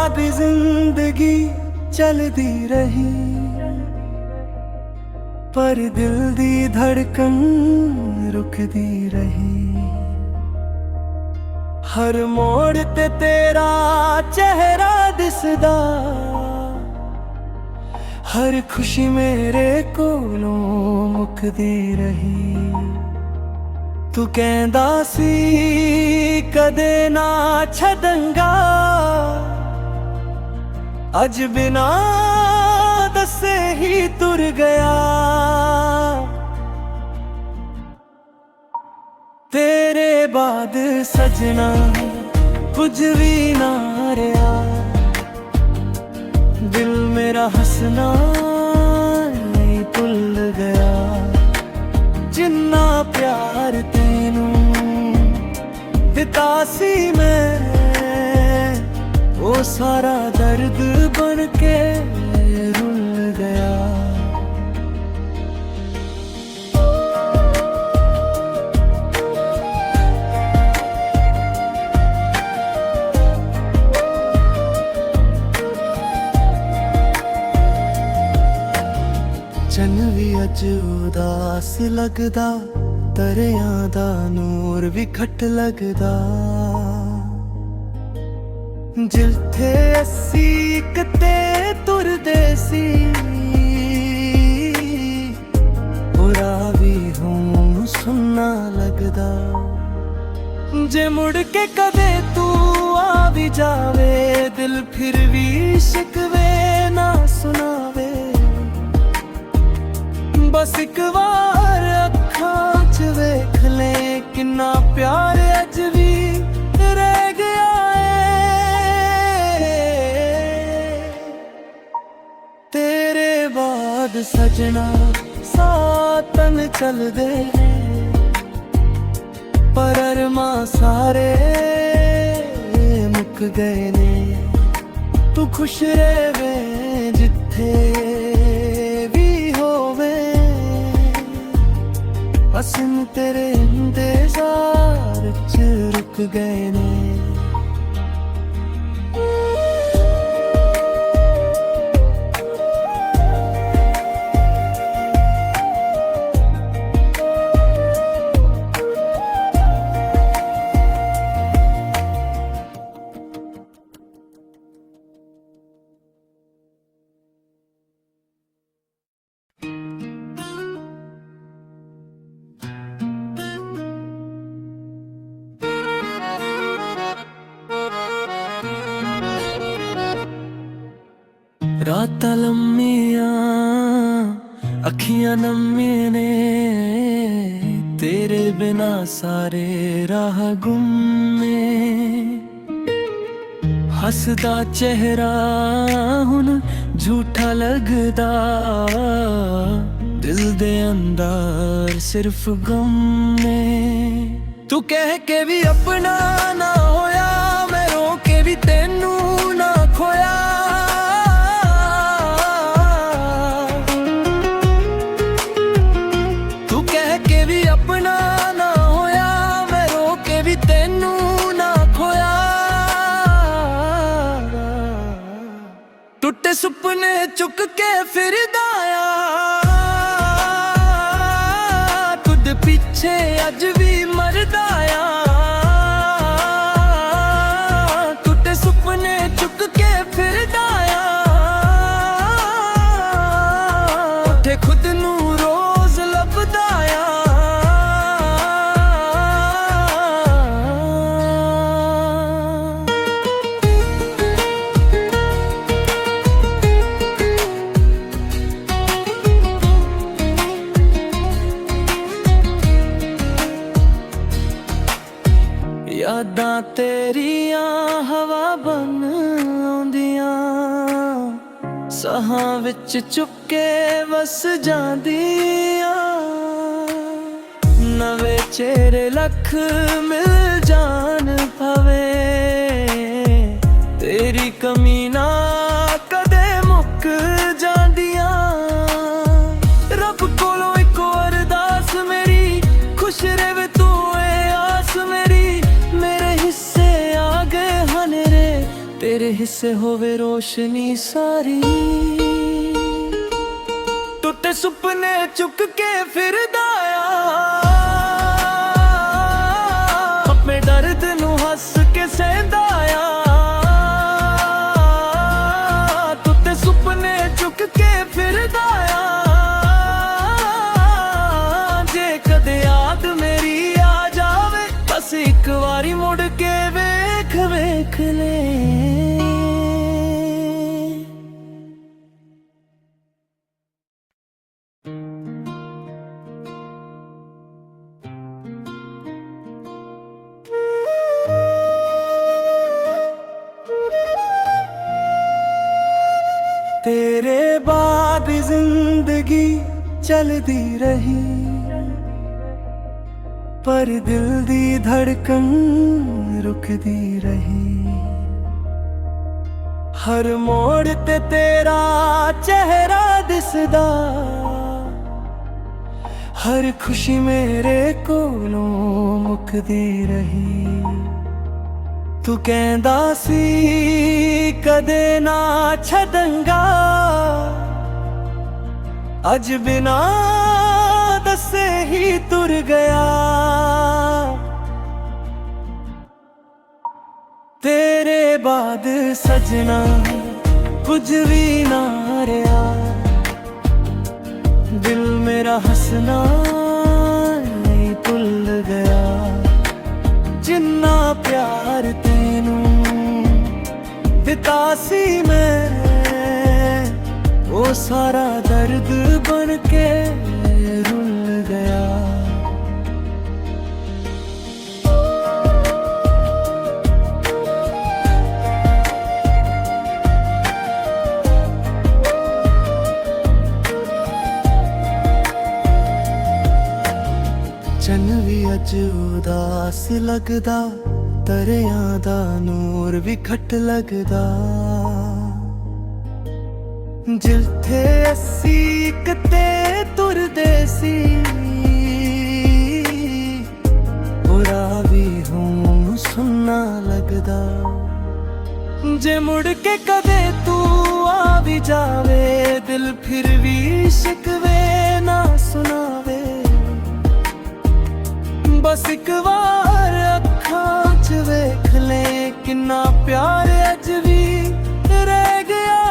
भी जिंदगी चलती रही, पर दिल दी धड़कन रुकदी रही। हर मोड़ ते तेरा चेहरा दिसदा, हर खुशी मेरे कोलों मुकदी रही। तू कहंदा सी कदे ना छड्डांगा, अज बिना दसे ही तुर गया। तेरे बाद सजना कुछ भी ना रहा, दिल मेरा हंसना नहीं भुल गया। जिन्ना प्यार तेनू दिता सी मैं, वो सारा दर्द बन के रुल गया। चन भी अज उदास लगदा, दरिया दा नूर भी घट लगदा। जिथे असी किते तुरदे सी, बुरा भी हूं सुनना लगदा। जे मुड़ के कदे तू आ भी जावे, दिल फिर भी शिकवे ना सुनावे। बस एक बार अखां च वेख ले, किन्ना प्यार अज भी रह गया है। तेरे बाद सजना सातन चल दे, पर अरमां सारे मुक गए ने। तू खुश रहे जिथे बस तेरे इंतजार च रुक गए ने। रातां लम्मियां अखियां नम्मियां ने, तेरे बिना सारे राह गुम ने। हसदा चेहरा हुन झूठा लगदा, दिल दे अंदर सिर्फ गम ने। तू कह के भी अपना ना होया, मैं रो के भी तेनू ना खोया। टुटे सुपने चुक के फिरदा आ, खुद पीछे अज भी मरदा आ। टुटे सुपने चुक के फिरदा आ, उठे खुद नू रोज लभदा आ। यादां तेरियां हवा बन आउंदियां, सहां विच चुपके वस जांदियां। नवे चेहरे लख मिल जान पवे, तेरी कमी ना कदे मुक जांदियां। रब कोलों इको अरदास मेरी, खुश रहे तू ए आस मेरी। मेरे हिस्से आ गए हनेरे, तेरे हिस्से पासे होवे रोशनी सारी। टुटे सुपने चुक के फिरदा अपने दर्द नू हस के सहदा टुटे सुपने चुक के फिरदा जे कदे याद मेरी आ जावे बस एक बारी मुड़ के वेख वेख ले। तेरे बाद जिंदगी चलती रही पर दिल दी धड़कन रुकती रही। हर मोड़ ते तेरा चेहरा दिसदा हर खुशी मेरे कोलों मुकदी रही। तू कहंदा सी कदे ना छड्डांगा अज बिना दसे ही तुर गया। तेरे बाद सजना कुछ भी ना रहा दिल मेरा हंसना नहीं भुल गया। जिन्ना प्यार तेनू दिता सी मैं वो सारा दर्द बन के रुल गया। चन भी अज उदास लगदा दरिया दा नूर भी घट लगदा। जिथे असी कते तुरदे सी बुरा भी हूँ सुनना लगदा। जे मुड़ के कदे तू आ भी जावे दिल फिर भी शिकवे ना सुनावे। बस एक बार अखां च वेख ले किन्ना प्यार अज भी रह गया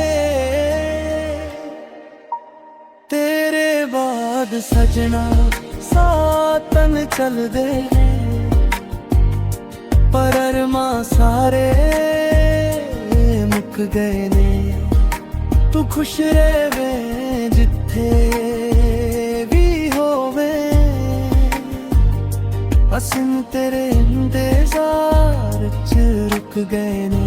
है। तेरे बाद सजना सातन चल दे पर अरमां सारे मुक गए ने। तू खुश रहे जिथे हसन तेरे इंतजार च रुक गए ने।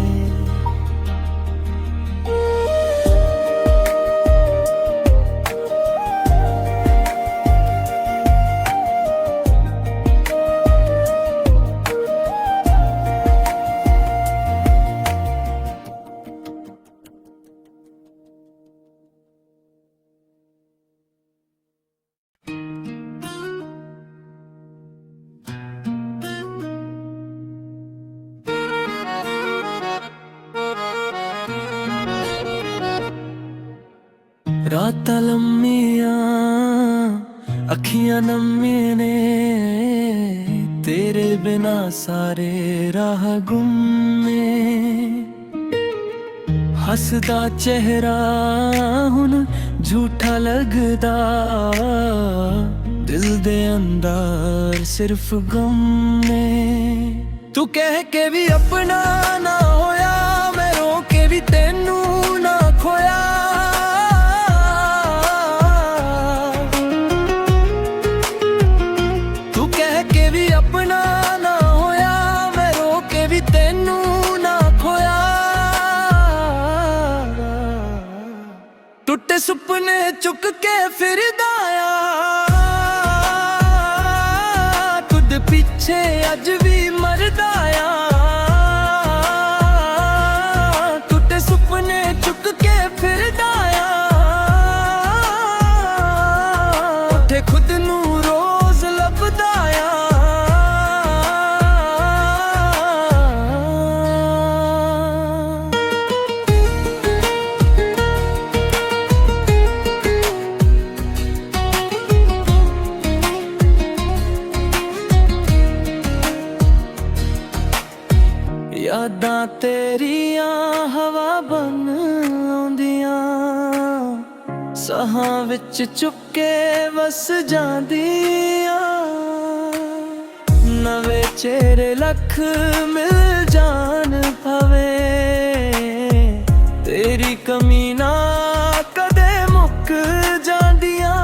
रातां लम्मियां अखियां नम्मियां ने तेरे बिना सारे राह गुम्मे। हसदा चेहरा हुन झूठा लगदा दिल दे अंदर सिर्फ गम ने। तू कह के भी अपना ना होया मैं रो के भी तेनू ना खोया। टुटे सुपने चुक के फिरदा खुद पीछे अज भी मरदा। टुटे सुपने चुक के फिरदा उठे खुद नू रोज लभदा। ਤੇਰੀਆਂ ਹਵਾ ਬਨ ਆਉਂਦੀਆਂ, ਸਾਹਾਂ ਵਿੱਚ ਚੁੱਕੇ ਵਸ ਜਾਂਦੀਆਂ। ਨਵੇਂ ਚਿਹਰੇ ਲੱਖ ਮਿਲ ਜਾਣ ਪਵੇ, ਤੇਰੀ ਕਮੀ ਨਾ ਕਦੇ ਮੁੱਕ ਜਾਂਦੀਆਂ।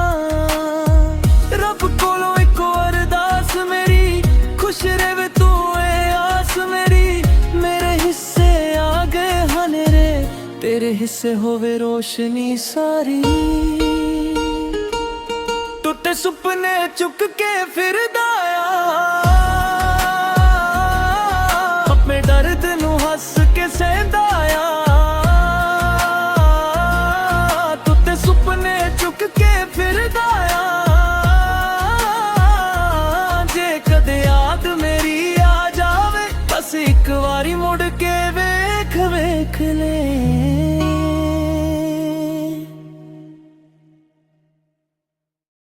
ਰੱਬ ਕੋਲੋਂ ਇੱਕੋ ਅਰਦਾਸ ਮੇਰੀ, ਖੁਸ਼ ਰਹੇ ਤੂੰ ਏ ਆਸ ਮੇਰੀ। ਮੇਰੇ ਹਿੱਸੇ ਆ ਗਏ ਹਨੇਰੇ, ਤੇਰੇ ਹਿੱਸੇ ਹੋਵੇ ਰੋਸ਼ਨੀ ਸਾਰੀ। ਟੁੱਟੇ ਸੁਪਨੇ ਚੁੱਕ ਕੇ ਫਿਰਦਾ ਆ, ਆਪਣੇ ਦਰਦ ਨੂੰ ਹੱਸ ਕੇ ਸਹਿੰਦਾ ਆ। ਟੁੱਟੇ ਸੁਪਨੇ ਚੁੱਕ ਕੇ ਫਿਰਦਾ ਆ, ਜੇ ਕਦੇ ਯਾਦ ਮੇਰੀ ਆ ਜਾਵੇ, ਬਸ ਇੱਕ ਵਾਰੀ ਮੁੜ ਕੇ ਵੇਖ ਵੇਖ ਲੈ।